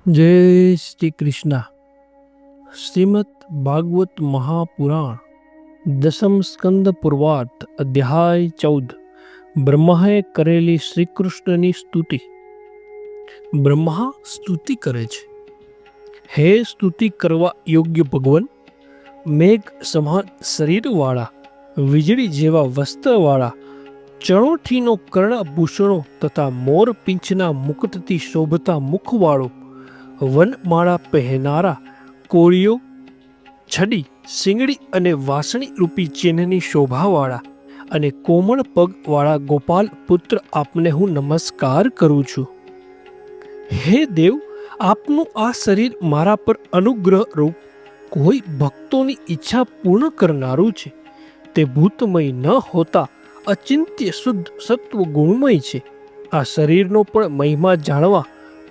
જય શ્રી કૃષ્ણ. શ્રીમદ ભાગવત મહાપુરાણ દસમ સ્કંદ પૂર્વાર્થ અધ્યાય 14. બ્રહ્માએ કરેલી શ્રી કૃષ્ણની સ્તુતિ. બ્રહ્મા સ્તુતિ કરે છે. હે સ્તુતિ કરવા યોગ્ય ભગવાન, મેઘ સમાન શરીરવાળા, વીજળી જેવા વસ્ત્રવાળા, ચણોઠીનો કર્ણભૂષણો તથા મોર પીંછના મુકુટથી શોભતા મુખવાળો, વનમાળા પહેરનારા, કોળીઓ, છડી, શીંગડી અને વાસણી રૂપી ચિહ્નની શોભાવાળા અને કોમળ પગવાળા ગોપાલ પુત્ર, આપને હું નમસ્કાર કરું છું. હે દેવ, આપનું આ શરીર મારા પર અનુગ્રહ રૂપ કોઈ ભક્તોની ઈચ્છા પૂર્ણ કરનારું છે. તે ભૂતમય ન હોતા અચિંત્ય શુદ્ધ સત્વ ગુણમય છે. આ શરીરનો પણ મહિમા જાણવા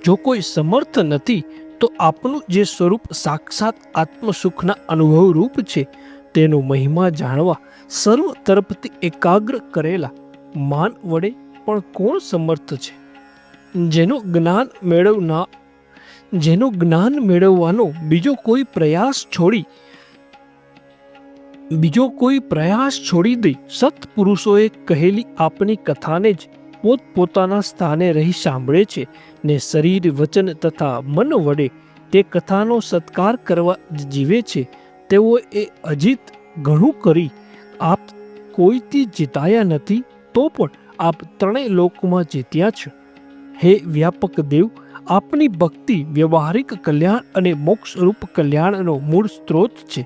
જો કોઈ સમર્થ નથી, તો આપનું જે સ્વરૂપ સાક્ષાત આત્મસુખના અનુભવ રૂપ છે, તેનો મહિમા જાણવા સર્વ તરફથી એકાગ્ર કરેલા માન વડે પણ કોણ સમર્થ છે? જેનો જ્ઞાન મેળવવાનો બીજો કોઈ પ્રયાસ છોડી દઈ સત્પુરુષોએ કહેલી આપની કથાને જ પોતપોતાના સ્થાને રહી સાંભળે છે ને શરીર, વચન તથા મન વડે તે કથાનો સત્કાર કરવા જીવે છે, તેઓએ અજીત ઘણું કરી આપ કોઈથી જીતાયા નથી, તો પણ આપ ત્રણેય લોકમાં જીત્યા છે. હે વ્યાપક દેવ, આપની ભક્તિ વ્યવહારિક કલ્યાણ અને મોક્ષરૂપ કલ્યાણનો મૂળ સ્ત્રોત છે.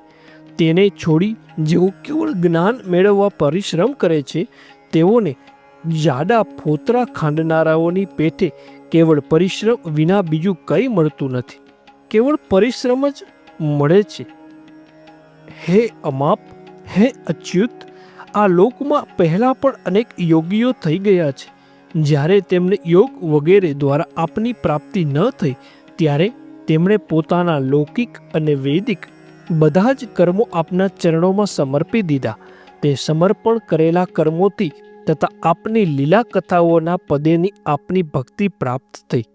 તેને છોડી જેઓ કેવળ જ્ઞાન મેળવવા પરિશ્રમ કરે છે, તેઓને જાડા ફોતરા ખાંડનારાઓની પેઠે કેવળ પરિશ્રમ વિના બીજું કંઈ મળતું નથી. કેવળ પરિશ્રમ જ મળે છે. હે અમાપ, હે અચ્યુત, આ લોકમાં પહેલા પણ અનેક યોગીઓ થઈ ગયા છે. જ્યારે તેમને યોગ વગેરે દ્વારા આપની પ્રાપ્તિ ન થઈ, ત્યારે તેમણે પોતાના લૌકિક અને વૈદિક બધા જ કર્મો આપના ચરણોમાં સમર્પી દીધા. તે સમર્પણ કરેલા કર્મોથી તથા આપની લીલા કથાઓના પદેની આપની ભક્તિ પ્રાપ્ત થઈ.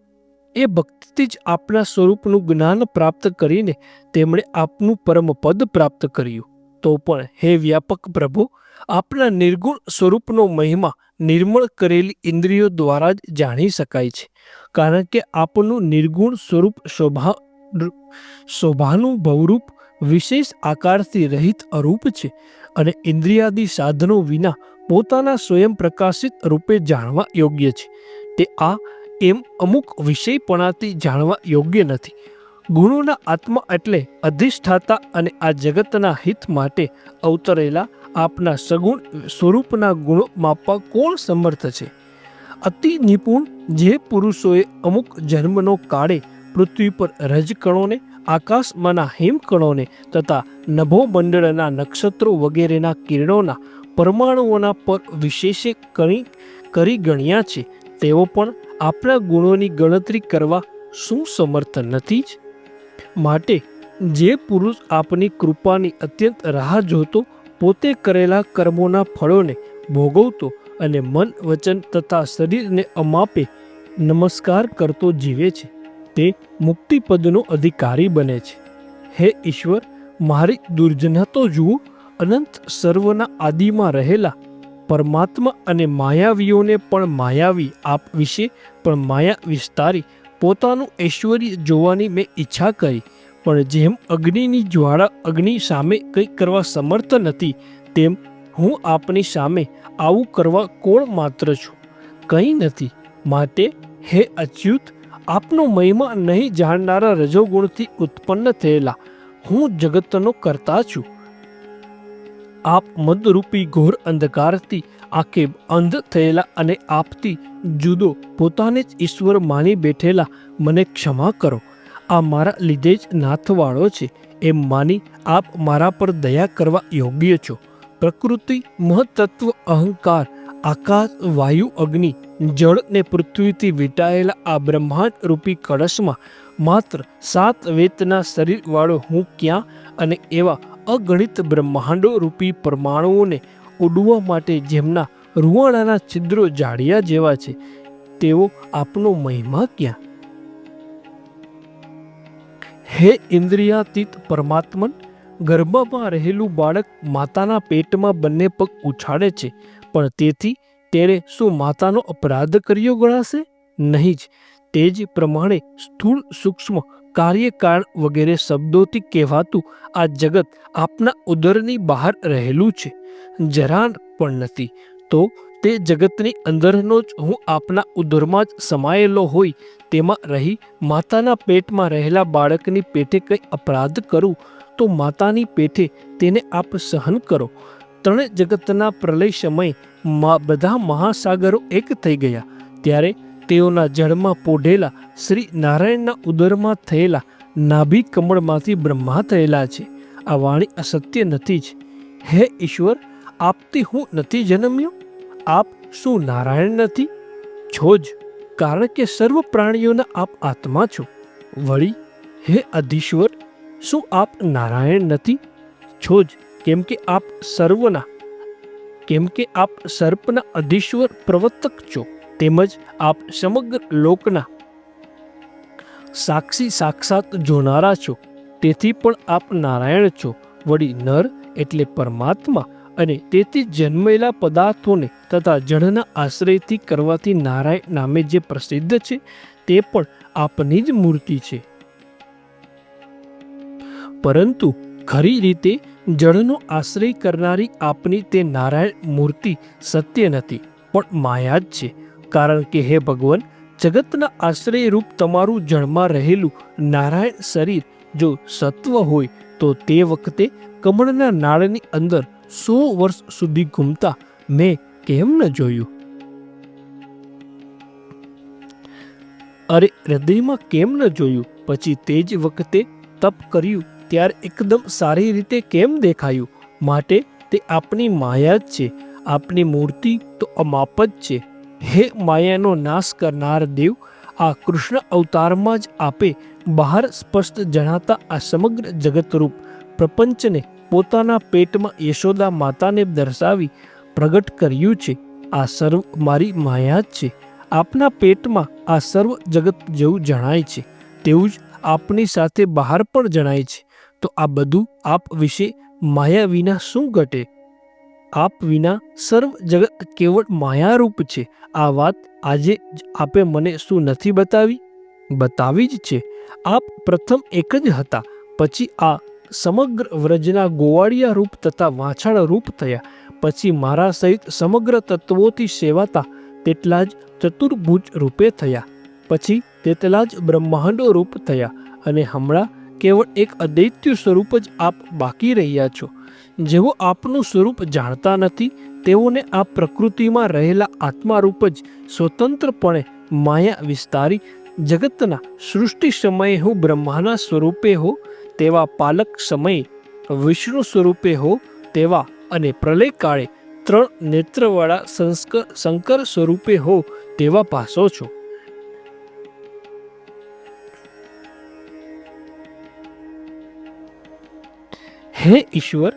એ ભક્તિથી જ આપના સ્વરૂપનું જ્ઞાન પ્રાપ્ત કરીને તેમણે આપનું પરમ પદ પ્રાપ્ત કર્યું. તો પણ હે વ્યાપક પ્રભુ, આપના નિર્ગુણ સ્વરૂપનો મહિમા નિર્મળ કરેલી ઇન્દ્રિયો દ્વારા જ જાણી શકાય છે. કારણ કે આપનું નિર્ગુણ સ્વરૂપ શોભાનુભવરૂપ વિશેષ આકારથી રહિત અરૂપ છે અને ઇન્દ્રિયાદિ સાધનો વિના પોતાના સ્વયં પ્રકાશિત રૂપે જાણવા યોગ્ય છે. તે આ એમ અમુક વિષયપણાથી જાણવા યોગ્ય નથી. ગુણોના આત્મા એટલે અધિષ્ઠાતા અને આ જગતના હિત માટે અવતરેલા આપના સગુણ સ્વરૂપના ગુણો માપવા કોણ સમર્થ છે? અતિ નિપુણ જે પુરુષોએ અમુક જન્મનો કાળે પૃથ્વી પર રજકણોને, આકાશમાંના હિમકણોને તથા નભોમંડળના નક્ષત્રો વગેરેના કિરણોના પરમાણુઓના પર વિશેષે કરી ગણ્યા છે, તેઓ પણ આપણા ગુણોની ગણતરી કરવા શું સમર્થ નથી જ? માટે જે પુરુષ આપની કૃપાની અત્યંત રાહ જોતો, પોતે કરેલા કર્મોના ફળોને ભોગવતો અને મન, વચન તથા શરીરને અમાપે નમસ્કાર કરતો જીવે છે, તે મુક્તિપદનો અધિકારી બને છે. હે ઈશ્વર, મારી દુર્જના તો જુઓ. અનંત સર્વના આદિમાં રહેલા પરમાત્મા અને માયાવીઓને પણ માયાવી આપ વિશે પણ માયા વિસ્તારી પોતાનું ઐશ્વર્ય જોવાની મેં ઈચ્છા કરી, પણ જેમ અગ્નિની જ્વાળા અગ્નિ સામે કંઈ કરવા સમર્થ નથી, તેમ હું આપની સામે આવું કરવા કોણ માત્ર છું? કંઈ નથી. માટે હે અચ્યુત, આપનો મહિમા નહીં જાણનારા રજોગુણથી ઉત્પન્ન થયેલા હું જગતનો કર્તા છું. આપ મદરૂપી ઘોર અંધકારથી આંખે અંધ થયેલા અને આપથી જુદો પોતાને જ ઈશ્વર માની બેઠેલા મને ક્ષમા કરો. આ મારા લીધે જ નાથવાળો છે એમ માની આપ મારા પર દયા કરવા યોગ્ય છો. પ્રકૃતિ, મહત્તત્વ, અહંકાર, આકાશ, વાયુ, અગ્નિ, જળ ને પૃથ્વીથી વીંટાયેલા આ બ્રહ્માંડ રૂપી કળશમાં માત્ર 7 વેતના શરીરવાળો હું ક્યાં, અને એવા અગણિત બ્રહ્માંડો રૂપી પરમાણુઓને ઉડવા માટે જેમના રૂવાણાના છિદ્રો જાડિયા જેવા છે, તેવો આપનો મહિમા ક્યાં? હે ઇન્દ્રિયાતીત પરમાત્મન, ગર્ભમાં રહેલું બાળક માતાના પેટમાં બંને પગ ઉછાળે છે, પણ તેથી તેણે શું માતાનો અપરાધ કર્યો ગણાશે? નહીં જ. તે જ પ્રમાણે સ્થૂળ સૂક્ષ્મ કાર્યકારણ વગેરે શબ્દોથી કહેવાતું આ જગત આપના ઉદરની બહાર રહેલું છે, જરા પણ નથી. તો તે જગતની અંદરનો જ હું આપના ઉદરમાં જ સમાયેલો હોય તેમાં રહી માતાના પેટમાં રહેલા બાળકની પેટે કંઈ અપરાધ કરું તો માતાની પેઠે તેને આપ સહન કરો. ત્રણે જગતના પ્રલય સમયે બધા મહાસાગરો એક થઈ ગયા ત્યારે તેઓના જળમાં પોઢેલા શ્રી નારાયણના ઉદરમાં થયેલા નાભી કમળમાંથી બ્રહ્મા થયેલા છે. આ વાણી અસત્ય નથી જ. હે ઈશ્વર, આપથી હું નથી જન્મ્યો? આપ શું નારાયણ નથી? છો જ, કારણ કે સર્વ પ્રાણીઓના આપ આત્મા છો. વળી હે અધીશ્વર, શું આપ નારાયણ નથી? છો જ, કેમ કે આપ સર્પના અધીશ્વર પ્રવર્તક છો, તેમજ આપ સમગ્ર લોકના સાક્ષી સાક્ષાત જોનારા છો, તેથી પણ આપ નારાયણ છો. વળી નર એટલે પરમાત્મા, અને તેથી જન્મેલા પદાર્થોને તથા જળના આશ્રયથી કરવાથી નારાયણ નામે જે પ્રસિદ્ધ છે તે પણ આપની જ મૂર્તિ છે. પરંતુ ખરી રીતે જળનો આશ્રય કરનારી આપની તે નારાયણ મૂર્તિ સત્ય નથી, પણ માયા જ છે. કારણ કે હે ભગવાન, જગતના આશ્રય રૂપ તમારું જળમાં રહેલું નારાયણ શરીર જો સત્વ હોય તો તે વખતે કમળના નાળની અંદર 100 વર્ષ સુધી ઘૂમતા મેં કેમ ન જોયું? અરે હૃદયમાં કેમ ન જોયું? પછી તે જ વખતે તપ કર્યું ત્યારે એકદમ સારી રીતે કેમ દેખાયું? માટે તે આપની માયા જ છે. આપની મૂર્તિ તો અમાપ જ છે. હે માયાનો નાશ કરનાર દેવ, આ કૃષ્ણ અવતારમાં જ આપે બહાર સ્પષ્ટ જણાતા આ સમગ્ર જગતરૂપ પ્રપંચને પોતાના પેટમાં યશોદા માતાને દર્શાવી પ્રગટ કર્યું છે. આ સર્વ મારી માયા જ છે. આપના પેટમાં આ સર્વ જગત જેવું જણાય છે તેવું જ આપની સાથે બહાર પણ જણાય છે. તો આ બધું આપ વિશે માયા વિના શું ઘટે? આપ વિના સર્વ જગત કેવળ માયારૂપ છે. આ વાત આજે જ આપે મને શું નથી બતાવી? બતાવી જ છે. આપ પ્રથમ એક જ હતા, પછી આ સમગ્ર વ્રજના ગોવાળિયા રૂપ તથા વાછાળ રૂપ થયા, પછી મારા સહિત સમગ્ર તત્વોથી સેવાતા તેટલા જ ચતુર્ભુજ રૂપે થયા, પછી તેટલા જ બ્રહ્માંડો રૂપ થયા, અને હમણાં કેવળ એક અદૈત્ય સ્વરૂપ જ આપ બાકી રહ્યા છો. જેઓ આપનું સ્વરૂપ જાણતા નથી તેઓને આ પ્રકૃતિમાં રહેલા આત્મારૂપ જ સ્વતંત્રપણે માયા વિસ્તારી જગતના સૃષ્ટિ સમયે હું બ્રહ્માના સ્વરૂપે હો તેવા, પાલક સમયે વિષ્ણુ સ્વરૂપે હો તેવા, અને પ્રલય કાળે 3 નેત્રવાળા શંકર સ્વરૂપે હો તેવા ભાસો છો. હે ઈશ્વર,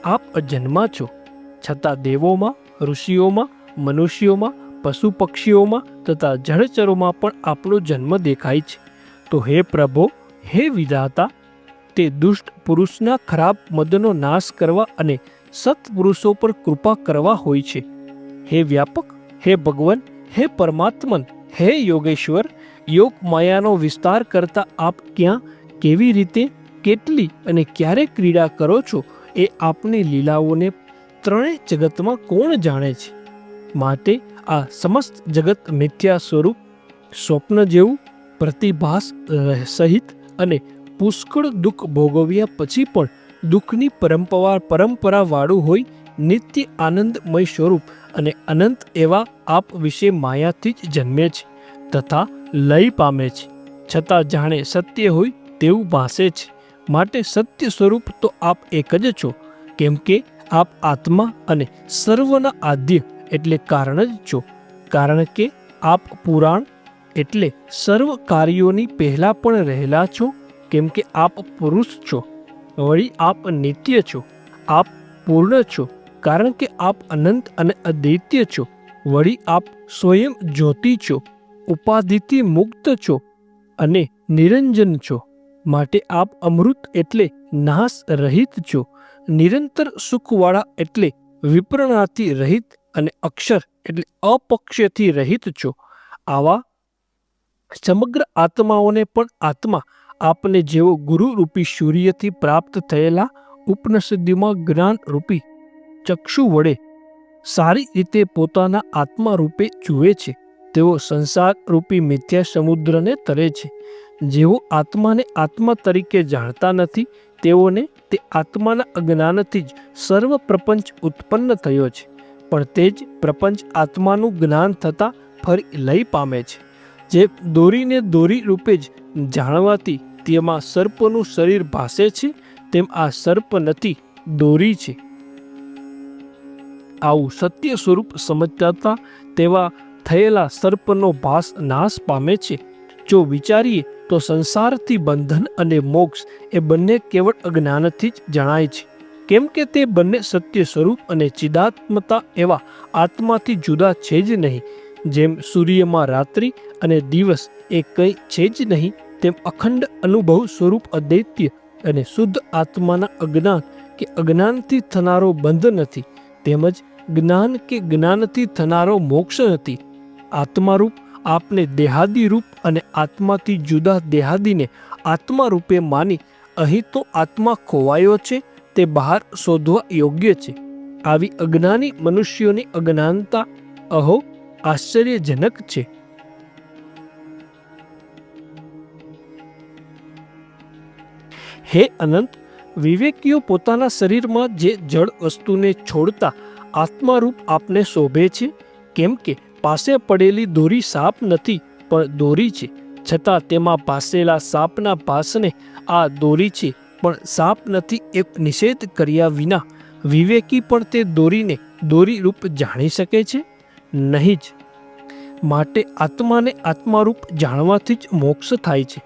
આપ અજન્મા છો, છતાં દેવોમાં, ઋષિઓમાં, મનુષ્યોમાં, પશુ પક્ષીઓમાં તથા જળચરોમાં પણ આપનો જન્મ દેખાય છે. તો હે પ્રભો, હે વિધાતા, તે દુષ્ટ પુરુષના ખરાબ મદનો નાશ કરવા અને સત્પુરુષો પર કૃપા કરવા હોય છે. હે વ્યાપક, હે ભગવાન, હે પરમાત્મન, હે યોગેશ્વર, યોગ માયાનો વિસ્તાર કરતા આપ ક્યાં, કેવી રીતે, કેટલી અને ક્યારે ક્રીડા કરો છો એ આપની લીલાઓને ત્રણેય જગતમાં કોણ જાણે છે? માટે આ સમસ્ત જગત મિથ્યા સ્વરૂપ, સ્વપ્ન જેવું, પ્રતિભાસ સહિત અને પુષ્કળ દુઃખ ભોગવ્યા પછી પણ દુઃખની પરંપરાવાળું હોય નિત્ય આનંદમય સ્વરૂપ અને અનંત એવા આપ વિશે માયાથી જ જન્મે છે તથા લય પામે છે, છતાં જાણે સત્ય હોય તેવું ભાસે છે. માટે સત્ય સ્વરૂપ તો આપ એક જ છો, કેમ કે આપ આત્મા અને સર્વના આદ્ય એટલે કારણ જ છો. કારણ કે આપ પુરાણ એટલે સર્વ કાર્યોની પહેલા પણ રહેલા છો, કેમ કે આપ પુરુષ છો. વળી આપ નિત્ય છો, આપ પૂર્ણ છો, કારણ કે આપ અનંત અને અદ્વિતીય છો. વળી આપ સ્વયં જ્યોતિ છો, ઉપાધિથી મુક્ત છો અને નિરંજન છો. માટે આપ અમૃત એટલે નાશ રહિત છો, નિરંતર સુખવાળા એટલે વિપરણાથી રહિત અને અક્ષર એટલે અપક્ષથી રહિત છો. આવા સમગ્ર આત્માઓને પણ આત્મા આપને જેવો ગુરુરૂપી સૂર્યથી પ્રાપ્ત થયેલા ઉપનિષદોમાં જ્ઞાનરૂપી ચક્ષુ વડે સારી રીતે પોતાના આત્મા રૂપે જુએ છે, તેઓ સંસારરૂપી મિથ્યા સમુદ્રને તરે છે. જેઓ આત્માને આત્મા તરીકે જાણતા નથી, તેઓને તે આત્માના અજ્ઞાનથી જ સર્વ પ્રપંચ ઉત્પન્ન થયો છે, પણ તે જ પ્રપંચ આત્માનું જ્ઞાન થતાં ફરી લય પામે છે. જે દોરીને દોરી રૂપે જ જાણવાથી તેમાં સર્પનું શરીર ભાસે છે, તેમ આ સર્પ નથી, દોરી છે. આવું સત્ય સ્વરૂપ સમજતા તેવા થયેલા સર્પનો ભાસ નાશ પામે છે. જો વિચારીએ તો સંસારથી બંધન અને મોક્ષ એ બંને કેવળ અજ્ઞાનથી જ જણાય છે, કેમ કે તે બંને સત્ય સ્વરૂપ અને ચિદાત્મતા એવા આત્માથી જુદા છે જ નહીં. જેમ સૂર્યમાં રાત્રિ અને દિવસ એ કંઈ છે જ નહીં, તેમ અખંડ અનુભવ સ્વરૂપ અદ્વૈત્ય અને શુદ્ધ આત્માના અજ્ઞાન કે અજ્ઞાનથી થનારો બંધ નથી, તેમજ જ્ઞાન કે જ્ઞાનથી થનારો મોક્ષ નથી. આત્મારૂપ આપને દેહાદી રૂપ અને આત્માથી જુદા દેહાદીને આત્મા રૂપે માની અહીં તો આત્મા ખોવાયો છે તે બહાર શોધવા યોગ્ય છે. આવી અજ્ઞાની મનુષ્યોની અજ્ઞાનતા અહો આશ્ચર્યજનક છે. હે અનંત, વિવેકીઓ પોતાના શરીરમાં જે જળ વસ્તુને છોડતા આત્મારૂપ આપને શોભે છે, કેમ કે પાસે પડેલી દોરી સાપ નથી પણ દોરી છે, છતાં તેમાં પાસેલા સાપના પાસને આ દોરી છે પણ સાપ નથી એમ નિષેધ કર્યા વિના વિવેકી પણ તે દોરીને દોરી રૂપ જાણી શકે છે? નહીં જ. માટે આત્માને આત્મારૂપ જાણવાથી જ મોક્ષ થાય છે.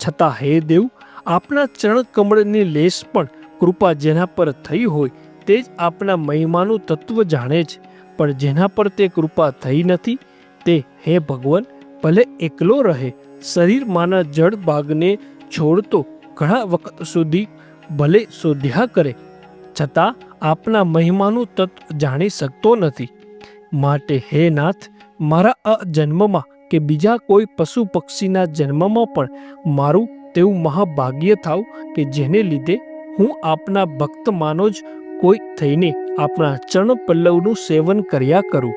છતાં હે દેવ, આપના ચરણ કમળની લેશ પણ કૃપા જેના પર થઈ હોય તે જ આપના મહિમાનું તત્વ જાણે છે, પણ જેના પર તે કૃપા થઈ નથી તે હે ભગવાન ભલે એકલો રહે, શરીરમાંના જળ ભાગને છોડતો ઘણા વખત સુધી ભલે શોધ્યા કરે, છતાં આપના મહિમાનું તત્વ જાણી શકતો નથી. માટે હે નાથ, મારા આ જન્મમાં કે બીજા કોઈ પશુ પક્ષીના જન્મમાં પણ મારું તેવું મહાભાગ્ય થાવ કે જેને લીધે હું આપના ભક્તમાંનો જ કોઈ થઈને આપણા ચરણ પલ્લવનું સેવન કર્યા કરું.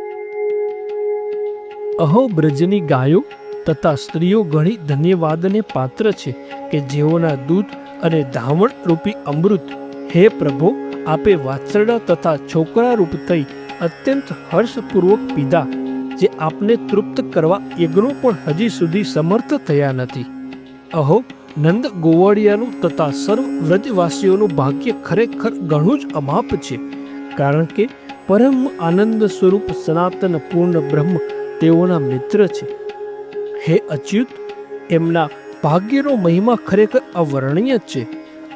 અહો બ્રજની ગાયો તથા સ્ત્રીઓ ઘણી ધન્યવાદને પાત્ર છે કે જેઓના દૂધ અને ધાવણ રૂપી અમૃત હે પ્રભો આપે વાછરડા તથા છોકરા રૂપ થઈ અત્યંત હર્ષપૂર્વક પીધા, જે આપને તૃપ્ત કરવા યજ્ઞો પણ હજી સુધી સમર્થ થયા નથી. અહો નંદ ગોવાળિયાનું તથા સર્વ વ્રજવાસીઓનું ભાગ્ય ખરેખર ઘણું જ અમાપ છે, કારણ કે પરમ આનંદ સ્વરૂપ સનાતન પૂર્ણ બ્રહ્મ તેઓના મિત્ર છે. હે અચ્યુત, એમના ભાગ્યનો મહિમા ખરેખર અવર્ણનીય છે.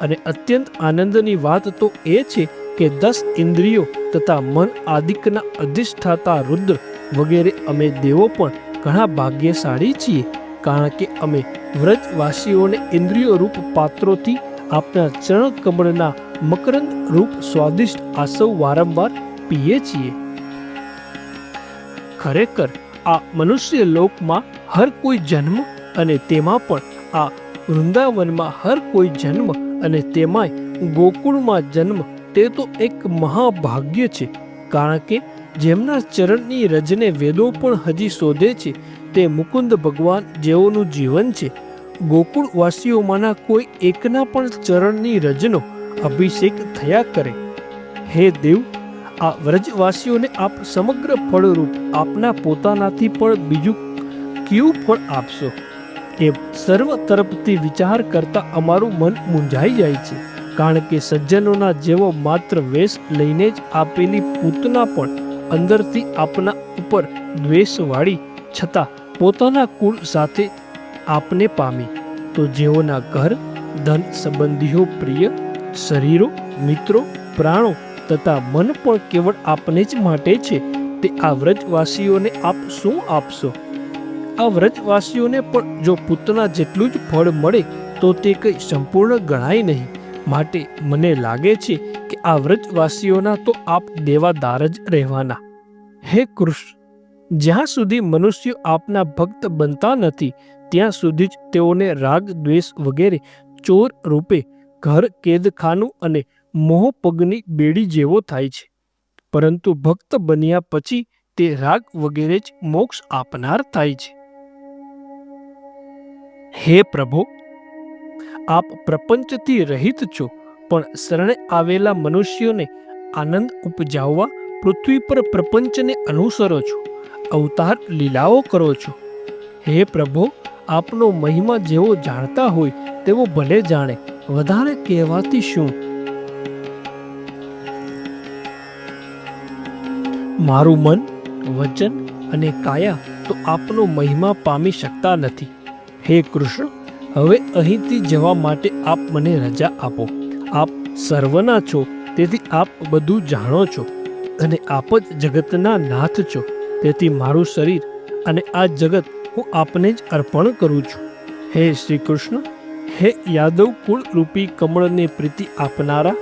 અને અત્યંત આનંદની વાત તો એ છે કે 10 ઇન્દ્રિયો તથા મન આદિકના અધિષ્ઠાતા રુદ્ર વગેરે અમે દેવો પણ ઘણા ભાગ્યશાળી છીએ, કારણ કે અમે વ્રજવાસીઓને ઇન્દ્રિયો રૂપ પાત્રોથી આપના ચરણ કમળના મકરંદ રૂપ સ્વાદિષ્ટ આસવ વારંવાર પીએ છીએ. ખરેખર આ મનુષ્ય લોકમાં હર કોઈ જન્મ અને તેમાં પણ આ વૃંદાવનમાં હર કોઈ જન્મ અને તેમાંય ગોકુળમાં જન્મ તે તો એક મહાભાગ્ય છે, કારણ કે જેમના ચરણની રજને વેદો પણ હજી શોધે છે તે મુકુંદ ભગવાન જેઓનું જીવન છે. ગોકુળવાસીઓમાંના કોઈ એકના પણ ચરણની રજનો અભિષેક થયા કરે. હે દેવ, આ વ્રજવાસીઓને આપ સમગ્ર ફળરૂપ આપના પોતાનાથી પણ બીજું કયું ફળ આપશો એમ સર્વ તરફથી વિચાર કરતા અમારું મન મૂંઝાઈ જાય છે, કારણ કે સજ્જનોના જેવો માત્ર વેશ લઈને જ આપેલી પૂતના પણ અંદરથી આપના ઉપર દ્વેષવાળી છતાં પોતાના કુળ સાથે આપને પામી, તો જેઓના ઘર ધન સંબંધીઓ પ્રિય શરીરો મિત્રો પ્રાણો તથા મન પણ કેવળ આપને જ માટે છે, તે આ વ્રજવાસીઓને આપ શું આપશો? આ વ્રજવાસીઓને પણ જો પૂતના જેટલું જ ફળ મળે તો તે કંઈ સંપૂર્ણ ગણાય નહીં. માટે મને લાગે છે કે આ વ્રજવાસીઓના તો આપ દેવાદાર જ રહેવાના. હે કૃષ્ણ, જ્યાં સુધી મનુષ્યો આપના ભક્ત બનતા નથી ત્યાં સુધી જ તેઓને રાગ દ્વેષ વગેરે ચોર રૂપે ઘર કેદખાનું અને મોહ પગની બેડી જેવો થાય છે. પરંતુ ભક્ત બન્યા પછી તે રાગ વગેરે જ મોક્ષ આપનાર થાય છે. હે પ્રભુ, આપ પ્રપંચથી રહિત છો, પણ શરણે આવેલા મનુષ્યોને આનંદ ઉપજાવવા પૃથ્વી પર પ્રપંચને અનુસરો છો, અવતાર લીલાઓ કરો છો. હે પ્રભુ, આપનો મહિમા જેવો જાણતા હોય તેવો ભલે જાણે, વધારે કહેવાથી શું. મારું મન, વચન અને કાયા તો આપનો મહિમા પામી શકતા નથી. હે કૃષ્ણ, હવે અહીંથી જવા માટે આપ મને રજા આપો. આપ સર્વના છો, તેથી આપ બધું જાણો છો અને આપ જ જગતના નાથ છો. તેથી મારું શરીર અને આ જગત હું આપને જ અર્પણ કરું છું. હે શ્રી કૃષ્ણ, હે યાદવ કુળ રૂપી કમળને પ્રીતિ આપનારા,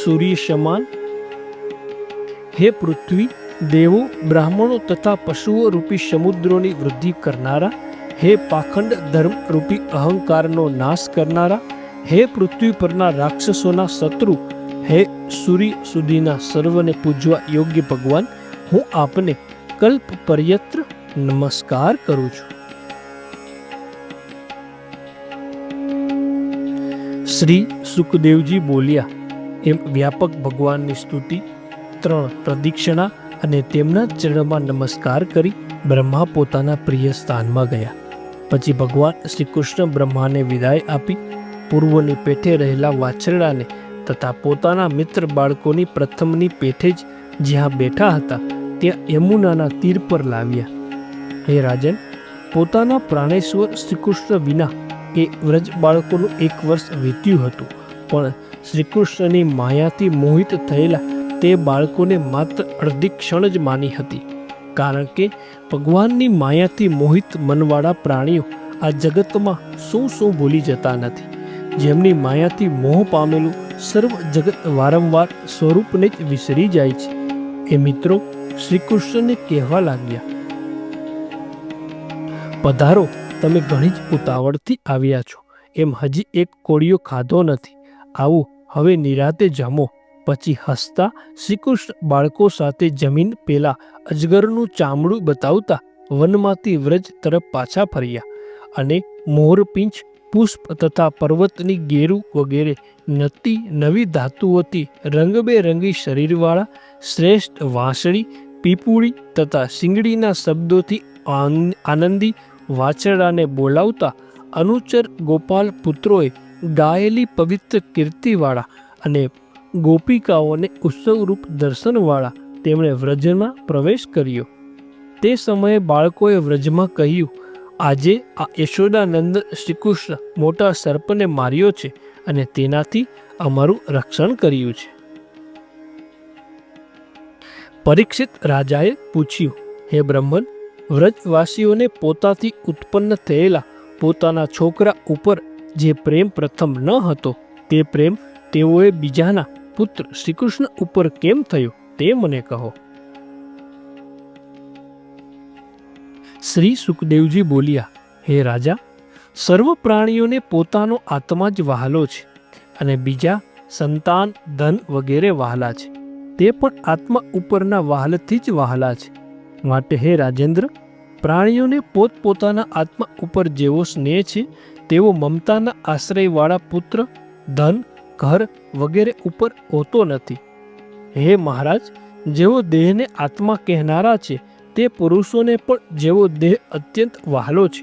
સૂર્ય સમાન, હે પૃથ્વી, દેવો, બ્રાહ્મણો તથા પશુઓ રૂપી સમુદ્રોની વૃદ્ધિ કરનારા, હે પાખંડ ધર્મ રૂપી અહંકારનો નાશ કરનારા, હે પૃથ્વી પરના રાક્ષસોના શત્રુ, હે સૂર્ય સુધીના સર્વને પૂજવા યોગ્ય ભગવાન, હું આપને કલ્પ પર્યત્ર નમસ્કાર કરું છું. શ્રી સુખદેવજી બોલ્યા એમ વ્યાપક ભગવાનની સ્તુતિ, 3 પ્રદક્ષિણા અને તેમના ચરણમાં નમસ્કાર કરી બ્રહ્મા પોતાના પ્રિય સ્થાનમાં ગયા. પછી ભગવાન શ્રી કૃષ્ણ બ્રહ્માને વિદાય આપી પૂર્વની પેઠે રહેલા વાછરડાને તથા પોતાના મિત્ર બાળકોની પ્રથમની પેઠે જ જ્યાં બેઠા હતા ત્યાં યમુનાના તીર પર લાવ્યા. હે રાજન, પોતાના પ્રાણેશ્વર શ્રીકૃષ્ણ વિના એ વ્રજ બાળકોનું 1 વર્ષ વીત્યું હતું, પણ શ્રીકૃષ્ણની માયાથી મોહિત થયેલા તે બાળકોને માત્ર અડધી ક્ષણ જ માની હતી. કારણ કે ભગવાનની માયાથી મોહિત મનવાળા પ્રાણીઓ આ જગતમાં શું શું ભૂલી જતા નથી. જેમની માયાથી મોહ પામેલું સર્વ જગત વારંવાર સ્વરૂપને જ વિસરી જાય છે. એ મિત્રો શ્રીકૃષ્ણને કહેવા લાગ્યા, પધારો, તમે ઘણી જ ઉતાવળથી આવ્યા છો, એમ હજી એક કોળિયો ખાધો નથી. આવું, હવે નિરાતે જમો. પછી હસતા શ્રીકૃષ્ણ બાળકો સાથે જમીન પેલા અજગરનું ચામડું બતાવતા વનમાંથી વ્રજ તરફ પાછા ફર્યા અને મોરપીંછ, પુષ્પ તથા પર્વતની ગેરુ વગેરે નતી નવી ધાતુઓથી રંગબેરંગી શરીરવાળા શ્રેષ્ઠ વાંસળી, પીપુડી તથા શીંગડીના શબ્દોથી આનંદી વાછરડાને બોલાવતા અનુચર ગોપાલ પુત્રોએ ગાયેલી પવિત્ર કીર્તિવાળા અને ગોપિકાઓને ઉત્સવરૂપ દર્શનવાળા તેમણે વ્રજમાં પ્રવેશ કર્યો. તે સમયે બાળકોએ વ્રજમાં કહ્યું, આજે આ યશોદાનંદ શ્રીકૃષ્ણ મોટા સર્પને માર્યો છે અને તેનાથી અમારું રક્ષણ કર્યું છે. પરીક્ષિત રાજાએ પૂછ્યું, હે બ્રહ્મન, વ્રજવાસીઓને પોતાથી ઉત્પન્ન થયેલા પોતાના છોકરા ઉપર જે પ્રેમ પ્રથમ ન હતો તે પ્રેમ તેઓએ બીજાના પુત્ર શ્રીકૃષ્ણ ઉપર કેમ થયો તે મને કહો. શ્રી સુખદેવજી બોલ્યા, હે રાજા, સર્વ પ્રાણીઓને પોતાનો આત્મા જ વહાલો છે અને બીજા સંતાન, ધન વગેરે વહાલા છે. તે પણ આત્મા ઉપરના વહાલથી જ વહાલા છે. માટે હે રાજેન્દ્ર, પ્રાણીઓને પોતપોતાના આત્મા ઉપર જેવો સ્નેહ છે તેવો મમતાના આશ્રયવાળા પુત્ર, ધન, ઘર વગેરે ઉપર હોતો નથી. હે મહારાજ, જેવો દેહને આત્મા કહેનારા છે તે પુરુષોને પણ જેવો દેહ અત્યંત વહાલો છે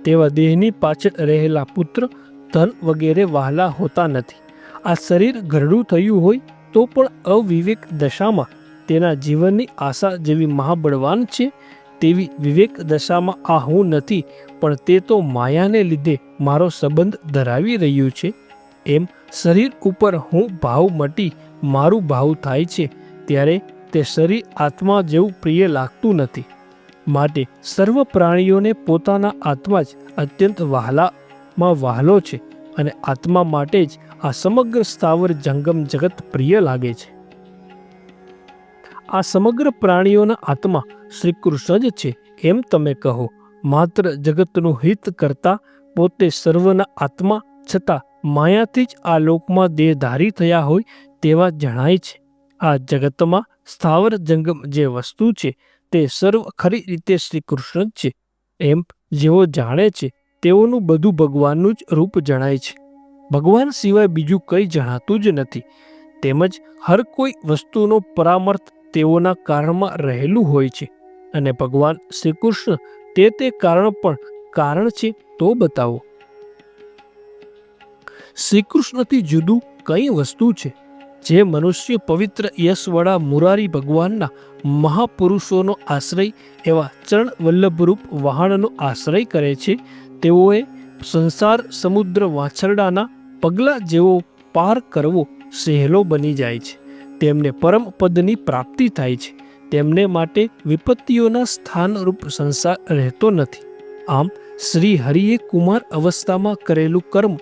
તેવા દેહની પાછળ રહેલા પુત્ર, ધન વગેરે વહાલા હોતા નથી. આ શરીર ઘરડું થયું હોય તો પણ અવિવેક દશામાં તેના જીવનની આશા જેવી મહાબળવાન છે તેવી વિવેક દશામાં આ હું નથી, પણ તે તો માયાને લીધે મારો સંબંધ ધરાવી રહ્યું છે. એમ શરીર ઉપર હું ભાવ મટી મારું ભાવ થાય છે ત્યારે તે શરીર આત્મા જેવું પ્રિય લાગતું નથી. માટે સર્વ પ્રાણીઓને પોતાના આત્મા જ અત્યંત વહાલો છે અને આત્મા માટે જ આ સમગ્ર સ્થાવર જંગમ જગત પ્રિય લાગે છે. આ સમગ્ર પ્રાણીઓના આત્મા શ્રી કૃષ્ણ જ છે એમ તમે કહો. માત્ર જગતનું હિત કરતા પોતે સર્વના આત્મા છતાં માયાથી જ આ લોકમાં દેહધારી થયા હોય તેવા જણાય છે. આ જગતમાં સ્થાવર જંગમ જે વસ્તુ છે તે સર્વ ખરી રીતે શ્રી કૃષ્ણ જ છે એમ જેઓ જાણે છે તેઓનું બધું ભગવાનનું જ રૂપ જણાય છે. ભગવાન સિવાય બીજું કંઈ જણાતું જ નથી. તેમજ હર કોઈ વસ્તુનો પરામર્થ તેઓના કારણમાં રહેલું હોય છે અને ભગવાન શ્રી કૃષ્ણ તે કારણ પણ કારણ છે તો બતાવો. શ્રી કૃષ્ણથી જુદું કઈ વસ્તુ છે? જે મનુષ્ય પવિત્ર યશવાળા મુરારી ભગવાનના મહાપુરુષોનો આશ્રય એવા ચરણ વલ્લભરૂપ વહાણનો આશ્રય કરે છે તેઓએ સંસાર સમુદ્ર વાછરડાના પગલા જેવો પાર કરવો સહેલો બની જાય છે. તેમને પરમ પદની પ્રાપ્તિ થાય છે. તેમને માટે વિપત્તિઓના સ્થાનરૂપ સંસાર રહેતો નથી. આમ શ્રી હરિએ કુમાર અવસ્થામાં કરેલું કર્મ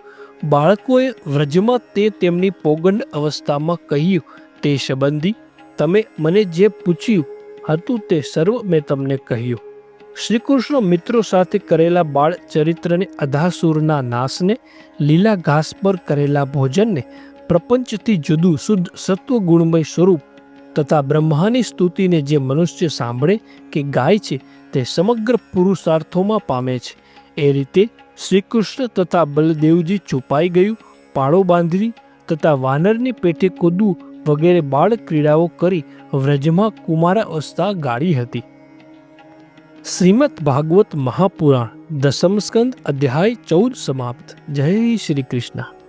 બાળકોએ વ્રજમાં તે તેમની પૌગંડ અવસ્થામાં કહ્યું તે સંબંધી તમે મને જે પૂછ્યું હતું તે સર્વ મેં તમને કહ્યું. શ્રી કૃષ્ણ મિત્રો સાથે કરેલા બાળ ચરિત્રને, અધાસુરના નાશને, લીલા ઘાસ પર કરેલા ભોજનને, પ્રપંચથી જુદું શુદ્ધ સત્વગુણમય સ્વરૂપ તથા બ્રહ્માની સ્તુતિને જે મનુષ્ય સાંભળે કે ગાય છે તે સમગ્ર પુરુષાર્થોમાં પામે છે. એ રીતે શ્રી કૃષ્ણ તથા બલદેવજી છુપાઈ ગયું, પાળો બાંધવી તથા વાનરની પેઠે કૂદવું વગેરે બાળ ક્રીડાઓ કરી વ્રજમાં કુમારાવસ્થા ગાળી હતી. શ્રીમદ ભાગવત મહાપુરાણ દસમ સ્કંદ અધ્યાય 14 સમાપ્ત. જય શ્રી કૃષ્ણ.